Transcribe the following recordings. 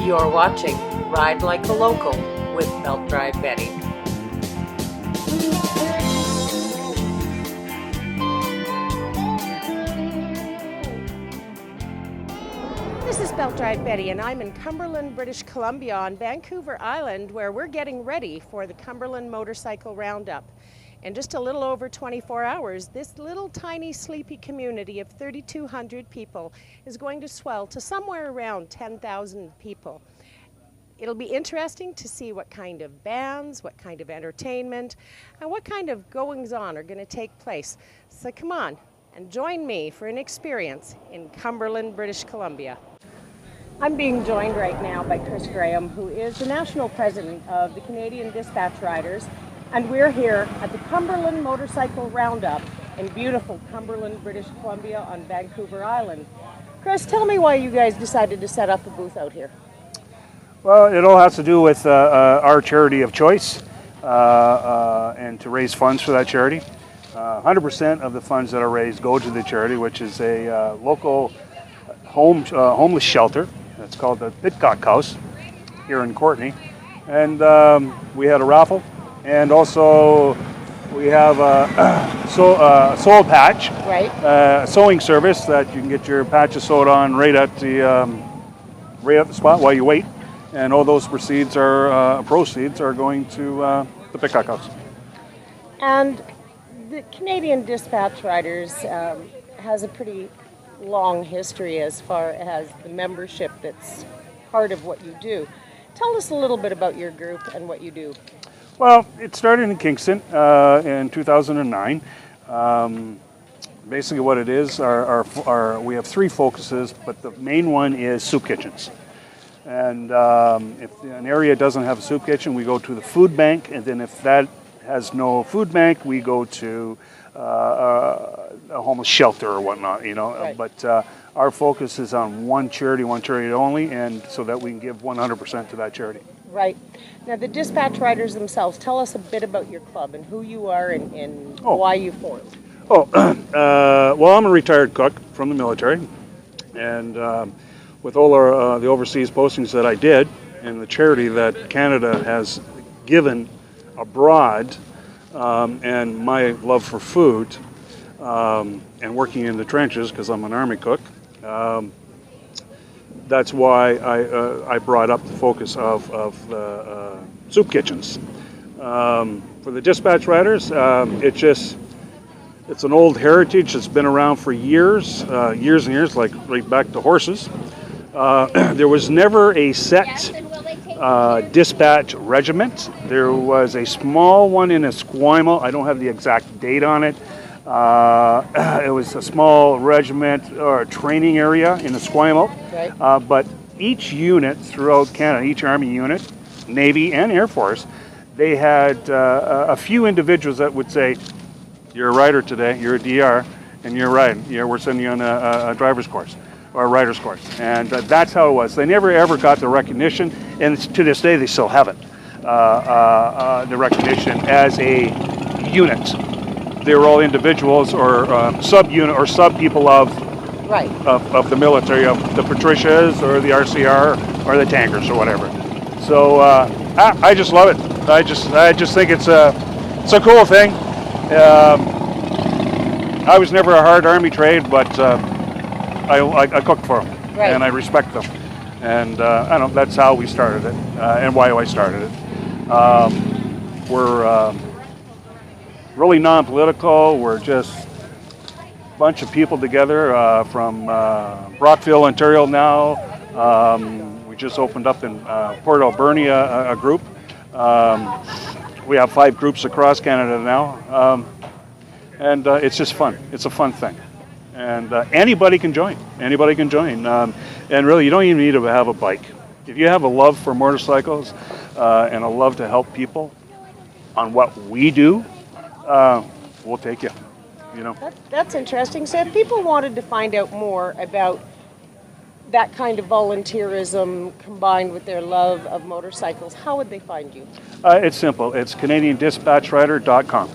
You're watching Ride Like a Local with Belt Drive Betty. This is Belt Drive Betty, and I'm in Cumberland, British Columbia on Vancouver Island, where we're getting ready for the Cumberland Motorcycle Round Up. In just a little over 24 hours, this little tiny sleepy community of 3,200 people is going to swell to somewhere around 10,000 people. It'll be interesting to see what kind of bands, what kind of entertainment, and what kind of goings-on are going to take place. So come on and join me for an experience in Cumberland, British Columbia. I'm being joined right now by Chris Graham, who is the National President of the Canadian Dispatch Riders, and we're here at the Cumberland Motorcycle Round Up in beautiful Cumberland, British Columbia on Vancouver Island. Chris, tell me why you guys decided to set up a booth out here. Well, it all has to do with our charity of choice and to raise funds for that charity. 100% of the funds that are raised go to the charity, which is a local homeless shelter. It's called the Pitcock House here in Courtenay. And we had a raffle. And also, we have a sole patch, Right. sewing service that you can get your patches sewed on right at the spot while you wait. And all those proceeds are going to the Pitcock House. And the Canadian Dispatch Riders has a pretty long history as far as the membership that's part of what you do. Tell us a little bit about your group and what you do. Well, it started in Kingston in 2009. Basically what it is, we have three focuses, but the main one is soup kitchens. And if an area doesn't have a soup kitchen, we go to the food bank, and then if that has no food bank, we go to a homeless shelter or whatnot, you know. Right. But our focus is on one charity only, and so that we can give 100% to that charity. Right. Now, the Dispatch Riders themselves, tell us a bit about your club and who you are and why you formed. Well, I'm a retired cook from the military, and with all the overseas postings that I did and the charity that Canada has given abroad, and my love for food and working in the trenches because I'm an Army cook, that's why I brought up the focus of the soup kitchens. For the Dispatch Riders, it's an old heritage that's been around for years and years, like right back to horses. There was never a set dispatch regiment. There was a small one in Esquimalt. I don't have the exact date on it. It was a small regiment or training area in Esquimalt. Right. But each unit throughout Canada, each Army unit, Navy and Air Force, they had a few individuals that would say, "You're a rider today, you're a DR, and you're riding. We're sending you on a driver's course or a rider's course." And that's how it was. They never ever got the recognition, and to this day they still haven't, the recognition as a unit. They were all individuals or sub-unit or sub-people of the military, of the Patricias or the RCR or the tankers or whatever. So I just love it. I just think it's a cool thing. I was never a hard Army trade, but I cooked for them, Right. and I respect them. And I don't know, that's how we started it and why I started it. We're really non-political. We're just a bunch of people together from Brockville, Ontario now. We just opened up in Port Albernia a group. We have 5 groups across Canada now. And it's just fun. It's a fun thing. And anybody can join. Anybody can join. And really, you don't even need to have a bike. If you have a love for motorcycles and a love to help people on what we do, we'll take you. You know. That's interesting. So if people wanted to find out more about that kind of volunteerism combined with their love of motorcycles, how would they find you? It's simple. It's CanadianDispatchRider.com.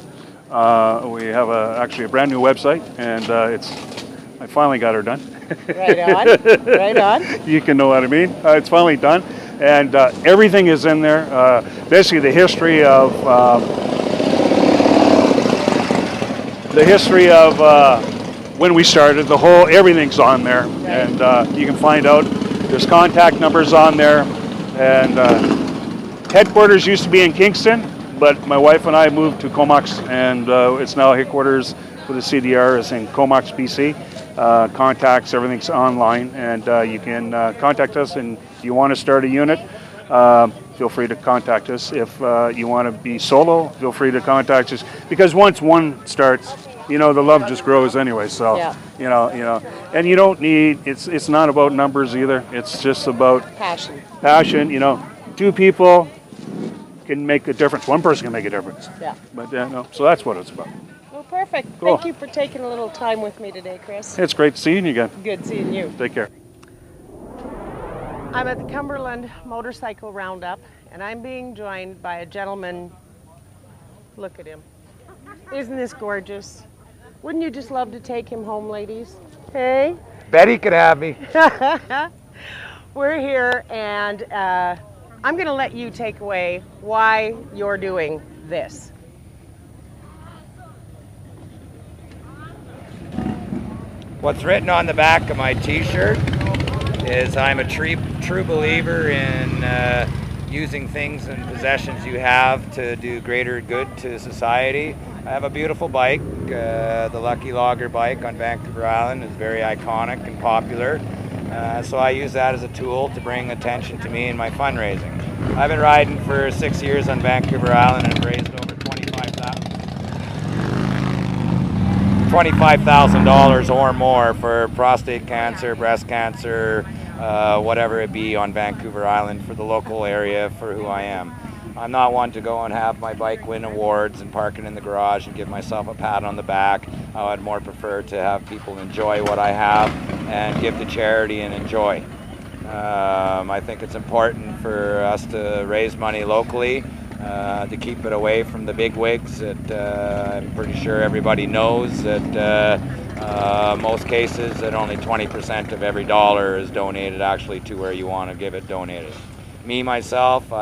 We have actually a brand new website, and I finally got her done. Right on, right on. You can know what I mean. It's finally done, and everything is in there. Basically, the history of when we started, everything's on there, and you can find out. There's contact numbers on there, and headquarters used to be in Kingston, but my wife and I moved to Comox, and it's now headquarters for the CDR is in Comox, BC. Contacts, everything's online, and you can contact us, and if you want to start a unit, feel free to contact us. If you want to be solo, feel free to contact us, because once one starts, the love just grows anyway. So, and you don't need, it's not about numbers either. It's just about Passion. Two people can make a difference. One person can make a difference. Yeah. But so that's what it's about. Well, perfect. Cool. Thank you for taking a little time with me today, Chris. It's great seeing you again. Good seeing you. Take care. I'm at the Cumberland Motorcycle Round Up, and I'm being joined by a gentleman. Look at him. Isn't this gorgeous? Wouldn't you just love to take him home, ladies? Hey? Betty could have me. We're here, and I'm going to let you take away why you're doing this. What's written on the back of my t-shirt is I'm a true believer in using things and possessions you have to do greater good to society. I have a beautiful bike, the Lucky Logger bike on Vancouver Island is very iconic and popular. So I use that as a tool to bring attention to me in my fundraising. I've been riding for 6 years on Vancouver Island and raised over $25,000 or more for prostate cancer, breast cancer, whatever it be on Vancouver Island for the local area for who I am. I'm not one to go and have my bike win awards and park it in the garage and give myself a pat on the back. I would more prefer to have people enjoy what I have and give to charity and enjoy. I think it's important for us to raise money locally, to keep it away from the big wigs that I'm pretty sure everybody knows that most cases that only 20% of every dollar is donated actually to where you want to give it donated. I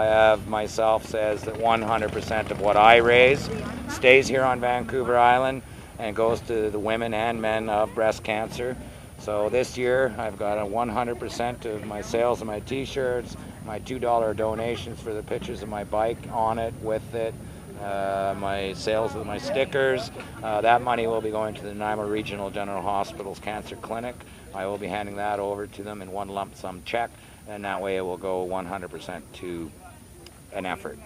have myself says that 100% of what I raise stays here on Vancouver Island and goes to the women and men of breast cancer. So this year I've got a 100% of my sales of my t-shirts, my $2 donations for the pictures of my bike on it, with it, my sales of my stickers. That money will be going to the Nanaimo Regional General Hospital's Cancer Clinic. I will be handing that over to them in one lump sum check, and that way it will go 100% to an effort.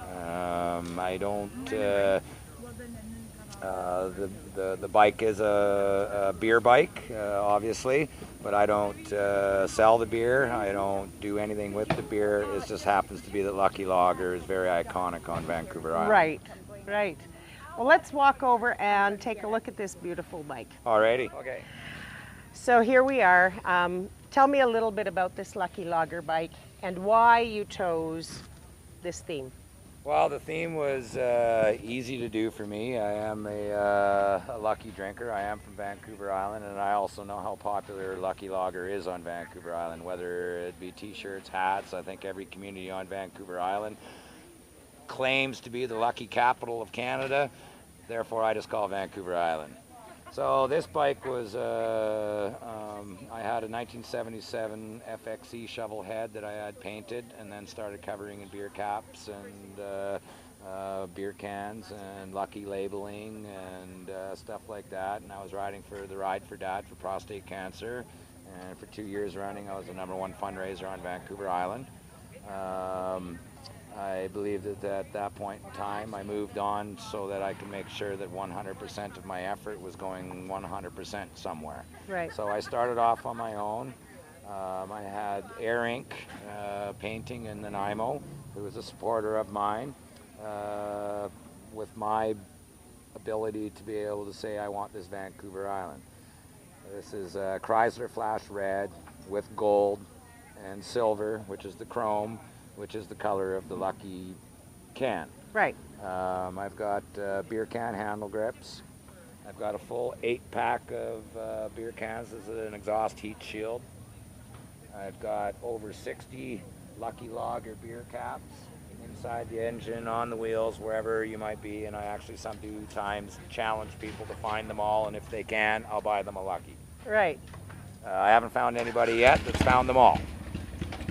I don't, the bike is a beer bike, obviously, but I don't sell the beer. I don't do anything with the beer. It just happens to be that Lucky Lager is very iconic on Vancouver Island. Right, right. Well, let's walk over and take a look at this beautiful bike. Alrighty. Okay. So here we are. Tell me a little bit about this Lucky Logger bike and why you chose this theme. Well, the theme was easy to do for me. I am a lucky drinker. I am from Vancouver Island, and I also know how popular Lucky Lager is on Vancouver Island, whether it be t-shirts, hats. I think every community on Vancouver Island claims to be the lucky capital of Canada. Therefore, I just call Vancouver Island. So this bike was, I had a 1977 FXE shovel head that I had painted and then started covering in beer caps and beer cans and Lucky labeling and stuff like that. And I was riding for the Ride for Dad for prostate cancer. And for 2 years running, I was the #1 fundraiser on Vancouver Island. I believe that at that point in time I moved on so that I could make sure that 100% of my effort was going 100% somewhere. Right. So I started off on my own. I had Air Ink painting in Nanaimo, who was a supporter of mine, with my ability to be able to say I want this Vancouver Island. This is Chrysler Flash Red with gold and silver, which is the chrome, which is the color of the Lucky can. Right. I've got beer can handle grips. I've got a full 8-pack of beer cans as an exhaust heat shield. I've got over 60 Lucky Lager beer caps inside the engine, on the wheels, wherever you might be, and I actually sometimes challenge people to find them all, and if they can, I'll buy them a Lucky. Right. I haven't found anybody yet that's found them all.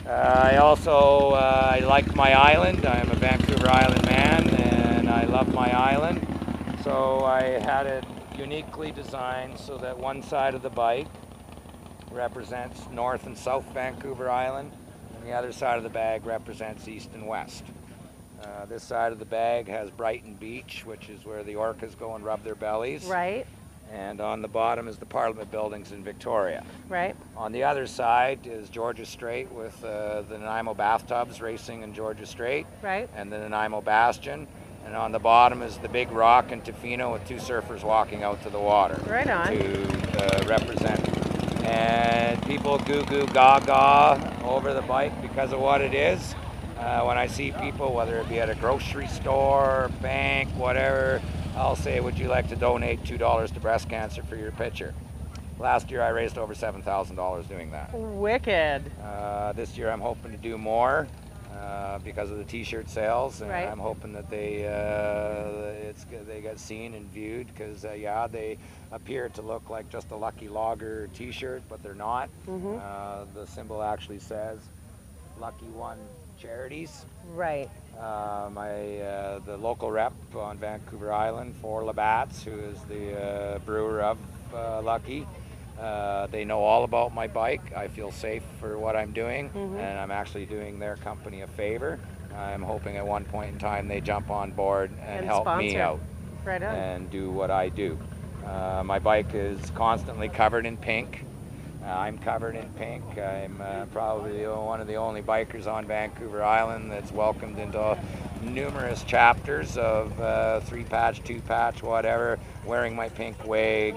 I also I like my island. I'm a Vancouver Island man, and I love my island. So I had it uniquely designed so that one side of the bike represents North and South Vancouver Island, and the other side of the bag represents East and West. This side of the bag has Brighton Beach, which is where the orcas go and rub their bellies. Right. And on the bottom is the Parliament buildings in Victoria. Right. On the other side is Georgia Strait with the Nanaimo bathtubs racing in Georgia Strait. Right. And the Nanaimo Bastion. And on the bottom is the big rock in Tofino with 2 surfers walking out to the water. Right on. To represent. And people goo goo gaga over the bike because of what it is. When I see people, whether it be at a grocery store, bank, whatever, I'll say, would you like to donate $2 to breast cancer for your picture? Last year I raised over $7,000 doing that. Wicked. This year I'm hoping to do more because of the t-shirt sales, and Right. I'm hoping that they get seen and viewed, because yeah, they appear to look like just a Lucky Lager t-shirt, but they're not. The symbol actually says Lucky One Charities. Right. The local rep on Vancouver Island for Labatt's, who is the brewer of Lucky, they know all about my bike. I feel safe for what I'm doing, and I'm actually doing their company a favor. I'm hoping at one point in time they jump on board and help me sponsor. out Right on. and do what I do. My bike is constantly covered in pink. I'm covered in pink. I'm probably one of the only bikers on Vancouver Island that's welcomed into numerous chapters of 3-patch, 2-patch, whatever, wearing my pink wig,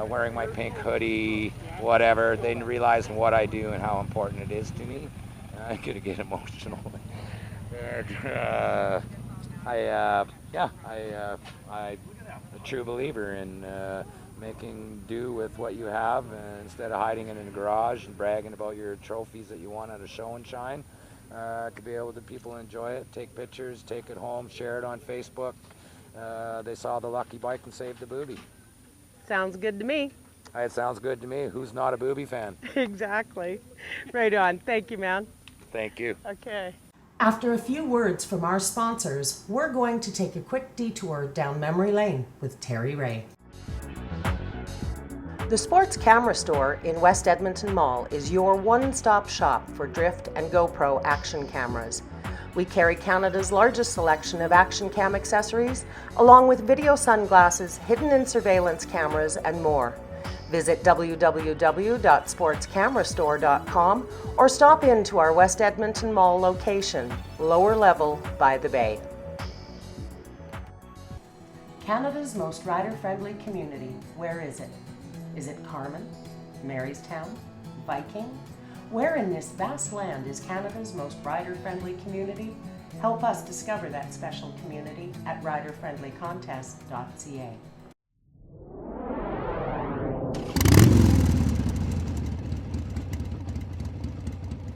wearing my pink hoodie, whatever. They realize what I do and how important it is to me. I'm gonna get emotional. I'm a true believer in making do with what you have, and instead of hiding it in a garage and bragging about your trophies that you won at a show and shine, to be able to people enjoy it, take pictures, take it home, share it on Facebook. They saw the Lucky bike and saved the booby. Sounds good to me. It sounds good to me. Who's not a booby fan? Exactly. Right on. Thank you, man. Thank you. Okay. After a few words from our sponsors, we're going to take a quick detour down memory lane with Terry Ray. The Sports Camera Store in West Edmonton Mall is your one-stop shop for drift and GoPro action cameras. We carry Canada's largest selection of action cam accessories, along with video sunglasses, hidden in surveillance cameras, and more. Visit www.sportscamerastore.com or stop in to our West Edmonton Mall location, lower level by the bay. Canada's most rider-friendly community, where is it? Is it Carman, Marystown, Viking? Where in this vast land is Canada's most rider-friendly community? Help us discover that special community at riderfriendlycontest.ca.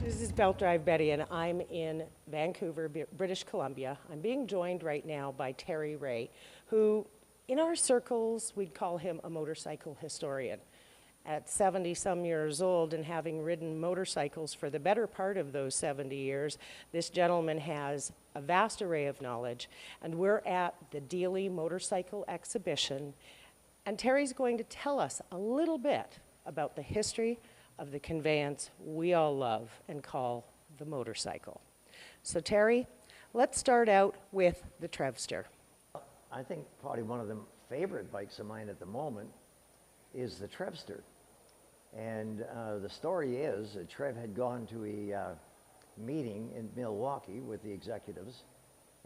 This is Belt Drive Betty, and I'm in Vancouver, British Columbia. I'm being joined right now by Terry Ray, who, in our circles, we'd call him a motorcycle historian. At 70-some years old and having ridden motorcycles for the better part of those 70 years, this gentleman has a vast array of knowledge, and we're at the Dealey Motorcycle Exhibition, and Terry's going to tell us a little bit about the history of the conveyance we all love and call the motorcycle. So Terry, let's start out with the Trevster. I think probably one of the favorite bikes of mine at the moment is the Trevster. And the story is that Trev had gone to a meeting in Milwaukee with the executives,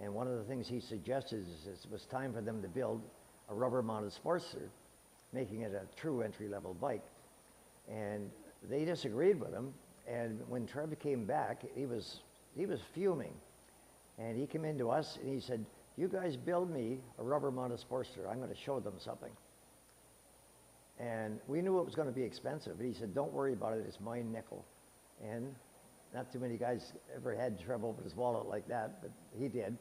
and one of the things he suggested is it was time for them to build a rubber-mounted Sportster, making it a true entry-level bike. And they disagreed with him, and when Trev came back, he was fuming. And he came into us and he said, "You guys build me a rubber-mounted Sportster. I'm going to show them something." And we knew it was going to be expensive, but he said, don't worry about it, it's my nickel. And not too many guys ever had Trev open his wallet like that, but he did.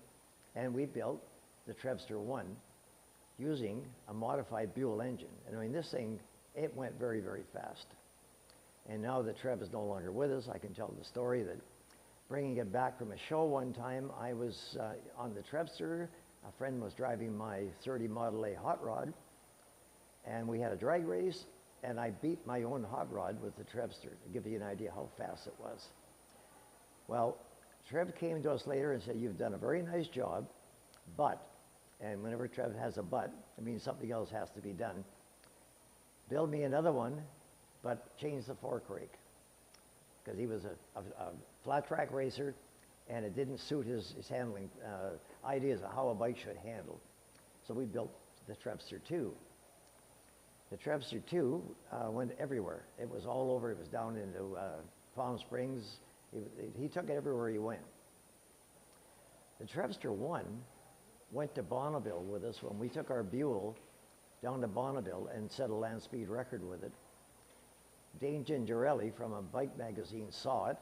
And we built the Trevster 1 using a modified Buell engine. And I mean, this thing, it went very, very fast. And now that Trev is no longer with us, I can tell the story that bringing it back from a show one time, I was on the Trevster. A friend was driving my 30 Model A hot rod, and we had a drag race, and I beat my own hot rod with the Trevster, to give you an idea how fast it was. Well, Trev came to us later and said, you've done a very nice job, but, and whenever Trev has a but, it means something else has to be done. Build me another one, but change the fork rake. Because he was a flat track racer, and it didn't suit his handling ideas of how a bike should handle. So we built the Trevster 2. The Trevster 2 went everywhere. It was all over. It was down into Palm Springs. He took it everywhere he went. The Trevster 1 went to Bonneville with us when we took our Buell down to Bonneville and set a land speed record with it. Dane Gingerelli from a bike magazine saw it,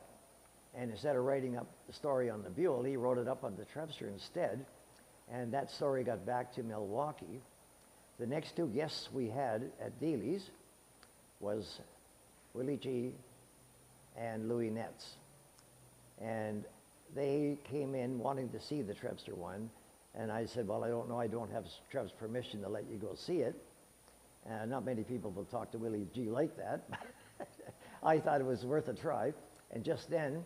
and instead of writing up the story on the Buell, he wrote it up on the Trevster instead, and that story got back to Milwaukee. The next two guests we had at Dealey's was Willie G and Louis Netz. And they came in wanting to see the Trevster 1, and I said, well, I don't know, I don't have Trev's permission to let you go see it. Not many people will talk to Willie G like that. I thought it was worth a try, and just then,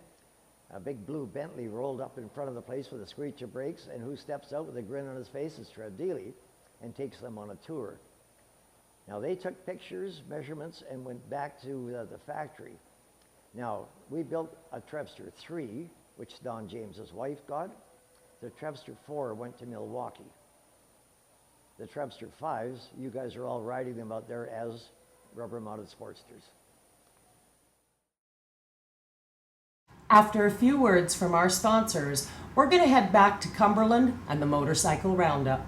a big blue Bentley rolled up in front of the place with a screech of brakes, and who steps out with a grin on his face is Trev Dealey, and takes them on a tour. Now, they took pictures, measurements, and went back to the factory. Now, we built a Trevster 3, which Don James's wife got. The Trevster 4 went to Milwaukee. The Trevster 5s, you guys are all riding them out there as rubber-mounted Sportsters. After a few words from our sponsors, we're going to head back to Cumberland and the Motorcycle Roundup.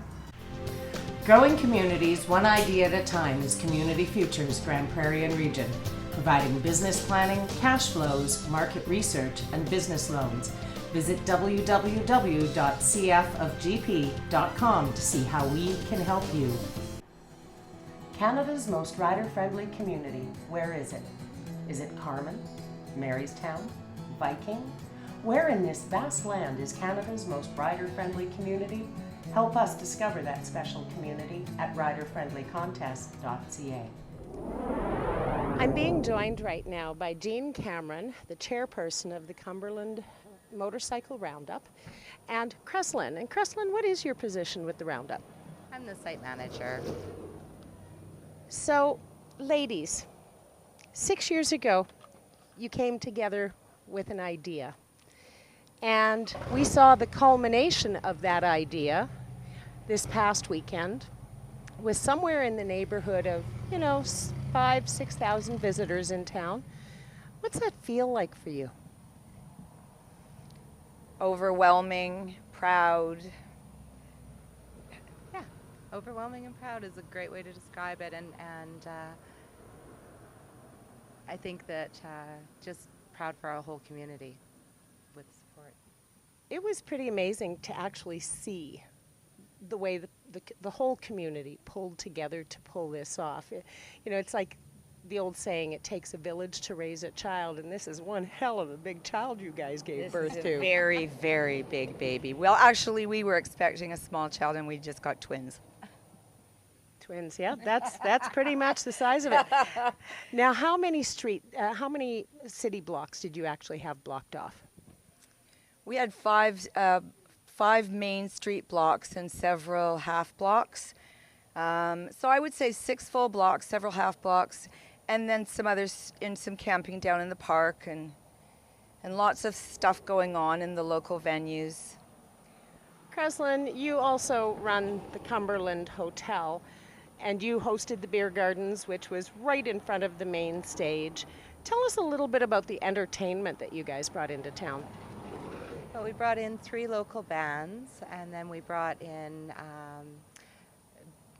Growing communities one idea at a time is Community Futures Grand Prairie and Region, providing business planning, cash flows, market research, and business loans. Visit www.cfofgp.com to see how we can help you. Canada's most rider-friendly community, where is it? Is it Carman? Marystown? Viking? Where in this vast land is Canada's most rider-friendly community? Help us discover that special community at riderfriendlycontest.ca. I'm being joined right now by Jean Cameron, the chairperson of the Cumberland Motorcycle Roundup, and Kreslin. And Kreslin, what is your position with the Roundup? I'm the site manager. So, ladies, 6 years ago, you came together with an idea. And we saw the culmination of that idea this past weekend with somewhere in the neighborhood of, 5,000-6,000 visitors in town. What's that feel like for you? Overwhelming, proud. Yeah, overwhelming and proud is a great way to describe it. And I think that just proud for our whole community with support. It was pretty amazing to actually see the way the whole community pulled together to pull this off. It's like the old saying, it takes a village to raise a child, and this is one hell of a big child you guys gave birth to. This is a very, very big baby. Well, actually, we were expecting a small child, and we just got twins. Twins, yeah, that's pretty much the size of it. Now, how many city blocks did you actually have blocked off? We had five main street blocks and several half blocks. So I would say 6 full blocks, several half blocks, and then some others in some camping down in the park and lots of stuff going on in the local venues. Kreslin, you also run the Cumberland Hotel, and you hosted the beer gardens, which was right in front of the main stage. Tell us a little bit about the entertainment that you guys brought into town. Well, we brought in 3 local bands, and then we brought in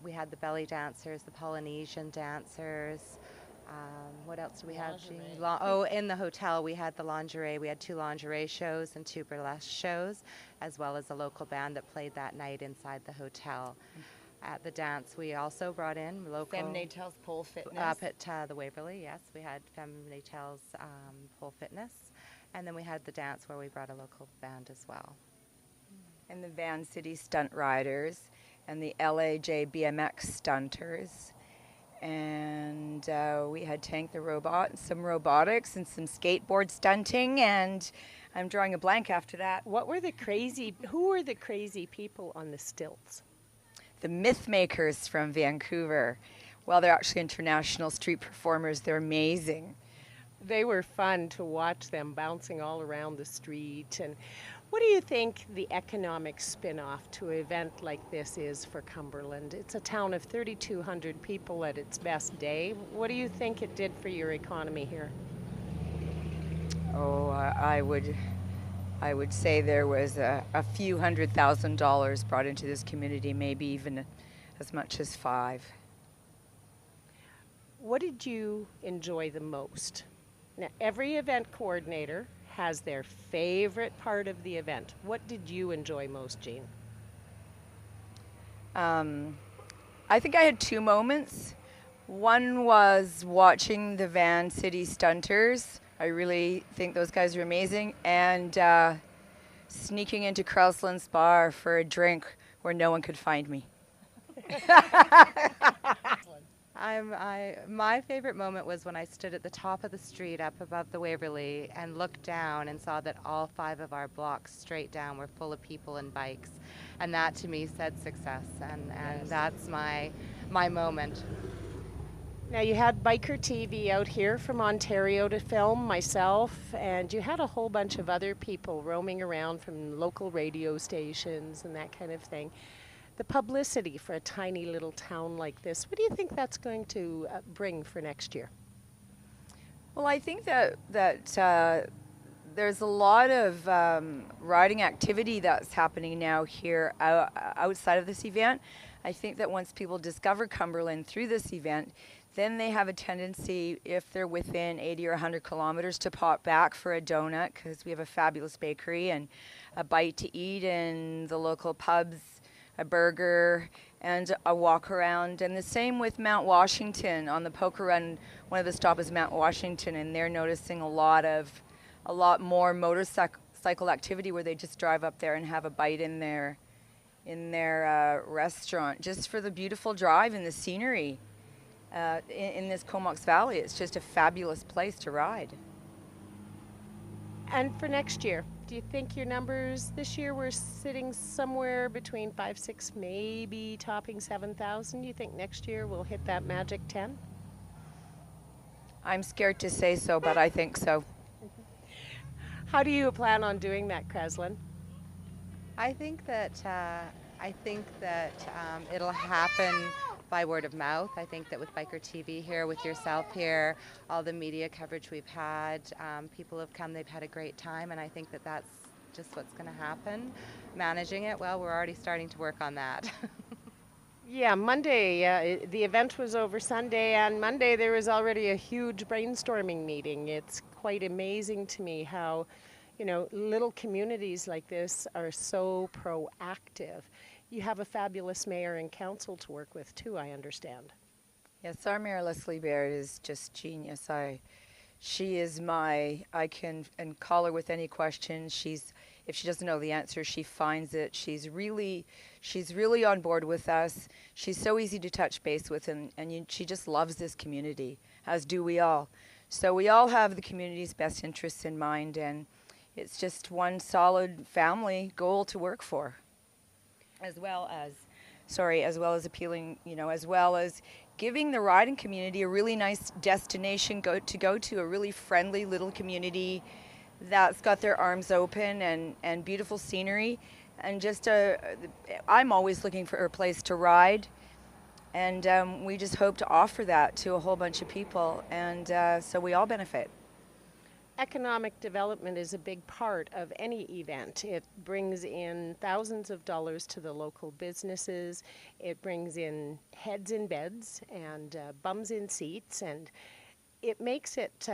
We had the belly dancers, the Polynesian dancers. What else do we have? In the hotel we had the lingerie. We had 2 lingerie shows and 2 burlesque shows, as well as a local band that played that night inside the hotel. At the dance, we also brought in local... Feminatels Pole Fitness. Up at the Waverly, yes. We had Feminatels Pole Fitness. And then we had the dance where we brought a local band as well. And the Van City Stunt Riders and the LAJ BMX Stunters. And we had Tank the Robot and some robotics and some skateboard stunting, and I'm drawing a blank after that. Who were the crazy people on the stilts? The Myth Makers from Vancouver. Well, they're actually international street performers. They're amazing. They were fun to watch them bouncing all around the street. And what do you think the economic spin-off to an event like this is for Cumberland? It's a town of 3,200 people at its best day. What do you think it did for your economy here? Oh, I would say there was a few $100,000 brought into this community, maybe even as much as 5. What did you enjoy the most? Now, every event coordinator has their favorite part of the event. What did you enjoy most, Jean? I think I had 2 moments. One was watching the Van City Stunters. I really think those guys are amazing. And sneaking into Crossland's bar for a drink where no one could find me. My favorite moment was when I stood at the top of the street up above the Waverly and looked down and saw that all 5 of our blocks straight down were full of people and bikes. And that to me said success, and that's my moment. Now, you had Biker TV out here from Ontario to film, myself, and you had a whole bunch of other people roaming around from local radio stations and that kind of thing. The publicity for a tiny little town like this, what do you think that's going to bring for next year? Well, I think that there's a lot of riding activity that's happening now here outside of this event. I think that once people discover Cumberland through this event, then they have a tendency, if they're within 80 or 100 kilometers, to pop back for a donut, because we have a fabulous bakery and a bite to eat in the local pubs, a burger, and a walk around. And the same with Mount Washington. On the Poker Run, one of the stops is Mount Washington, and they're noticing a lot more motorcycle activity where they just drive up there and have a bite in their restaurant, just for the beautiful drive and the scenery. In this Comox Valley, it's just a fabulous place to ride. And for next year, do you think your numbers this year were sitting somewhere between 5, 6, maybe topping 7,000? Do you think next year we'll hit that magic 10? I'm scared to say so, but I think so. How do you plan on doing that, Creslin? I think that it'll happen by word of mouth. I think that with Biker TV here, with yourself here, all the media coverage we've had, people have come, they've had a great time, and I think that that's just what's going to happen. Managing it, well, we're already starting to work on that. Yeah, Monday, the event was over Sunday, and Monday there was already a huge brainstorming meeting. It's quite amazing to me how, little communities like this are so proactive. You have a fabulous mayor and council to work with too, I understand. Yes, our Mayor Leslie Baird is just genius. She is I can call her with any question. If she doesn't know the answer, she finds it. She's really on board with us. She's so easy to touch base with, and she just loves this community, as do we all. So we all have the community's best interests in mind, and it's just one solid family goal to work for. As well as appealing, as well as giving the riding community a really nice destination to go to, a really friendly little community that's got their arms open and beautiful scenery, and just I'm always looking for a place to ride, and we just hope to offer that to a whole bunch of people, and so we all benefit. Economic development is a big part of any event. It brings in thousands of dollars to the local businesses. It brings in heads in beds and bums in seats, and it makes it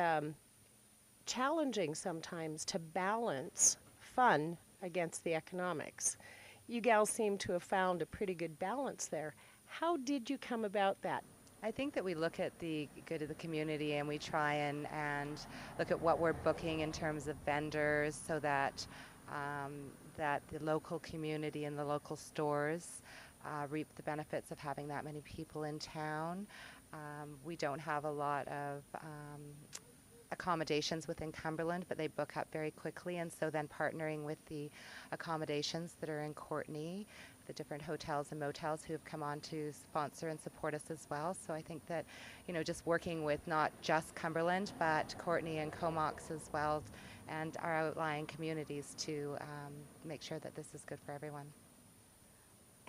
challenging sometimes to balance fun against the economics. You gals seem to have found a pretty good balance there. How did you come about that? I think that we look at the good of the community and we try and look at what we're booking in terms of vendors so that that the local community and the local stores reap the benefits of having that many people in town. We don't have a lot of accommodations within Cumberland, but they book up very quickly, and so then partnering with the accommodations that are in Courtenay, the different hotels and motels who have come on to sponsor and support us as well. So I think that, you know, just working with not just Cumberland, but Courtenay and Comox as well, and our outlying communities to make sure that this is good for everyone.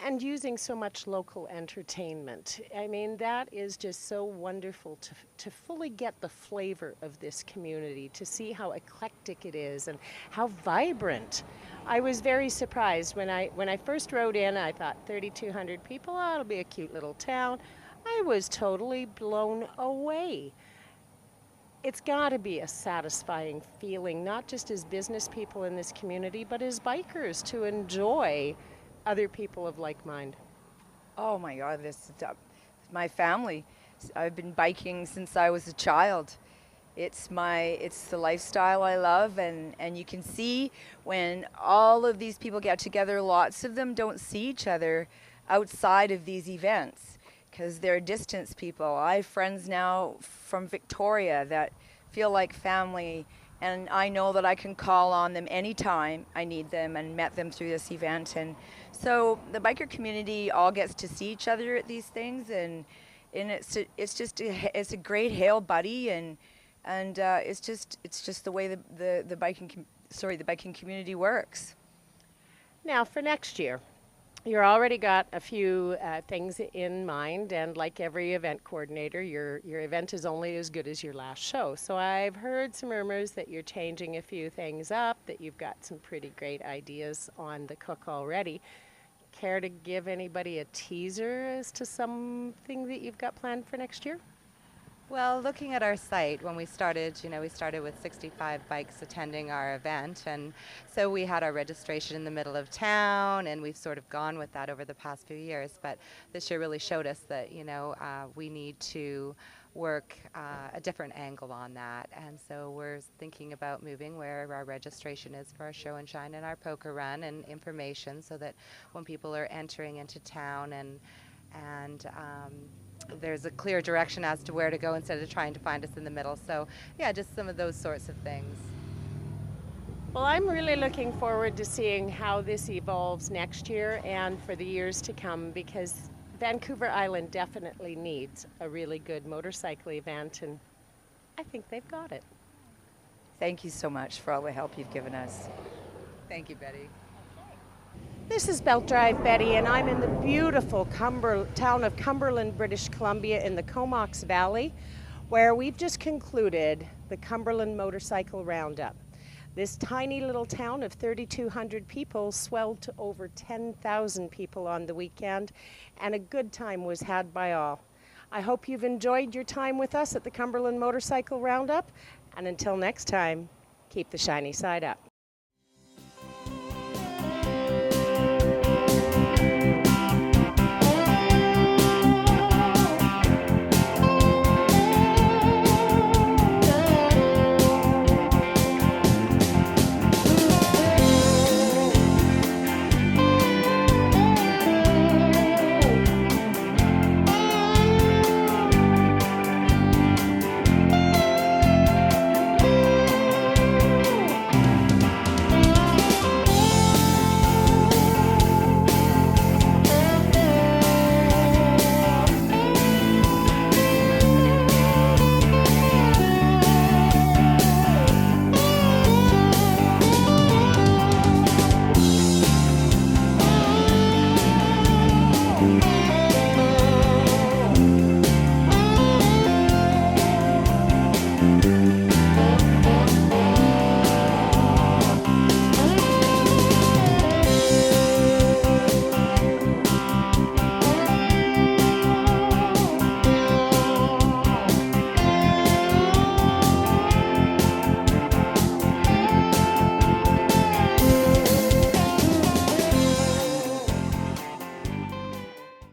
And using so much local entertainment. I mean, that is just so wonderful to fully get the flavor of this community, to see how eclectic it is and how vibrant. I was very surprised when I first rode in. I thought 3,200 people, oh, it'll be a cute little town. I was totally blown away. It's got to be a satisfying feeling, not just as business people in this community, but as bikers, to enjoy other people of like mind. Oh my God, this is my family. I've been biking since I was a child. It's the lifestyle I love, and you can see when all of these people get together, lots of them don't see each other outside of these events because they're distance people. I have friends now from Victoria that feel like family, and I know that I can call on them anytime I need them, and met them through this event. And so the biker community all gets to see each other at these things, and it's a great hail buddy, and it's just the way the biking community works. Now for next year, you're already got a few things in mind, and like every event coordinator, your event is only as good as your last show. So I've heard some rumors that you're changing a few things up, that you've got some pretty great ideas on the cook already. Care to give anybody a teaser as to something that you've got planned for next year? Well, looking at our site, when we started, we started with 65 bikes attending our event, and so we had our registration in the middle of town, and we've sort of gone with that over the past few years. But this year really showed us that, we need to work a different angle on that, and so we're thinking about moving where our registration is for our show and shine and our poker run and information, so that when people are entering into town and there's a clear direction as to where to go instead of trying to find us in the middle. So yeah, just some of those sorts of things. Well, I'm really looking forward to seeing how this evolves next year and for the years to come, because Vancouver Island definitely needs a really good motorcycle event, and I think they've got it. Thank you so much for all the help you've given us. Thank you, Betty. This is Belt Drive Betty, and I'm in the beautiful town of Cumberland, British Columbia in the Comox Valley, where we've just concluded the Cumberland Motorcycle Round Up. This tiny little town of 3,200 people swelled to over 10,000 people on the weekend, and a good time was had by all. I hope you've enjoyed your time with us at the Cumberland Motorcycle Round Up, and until next time, keep the shiny side up.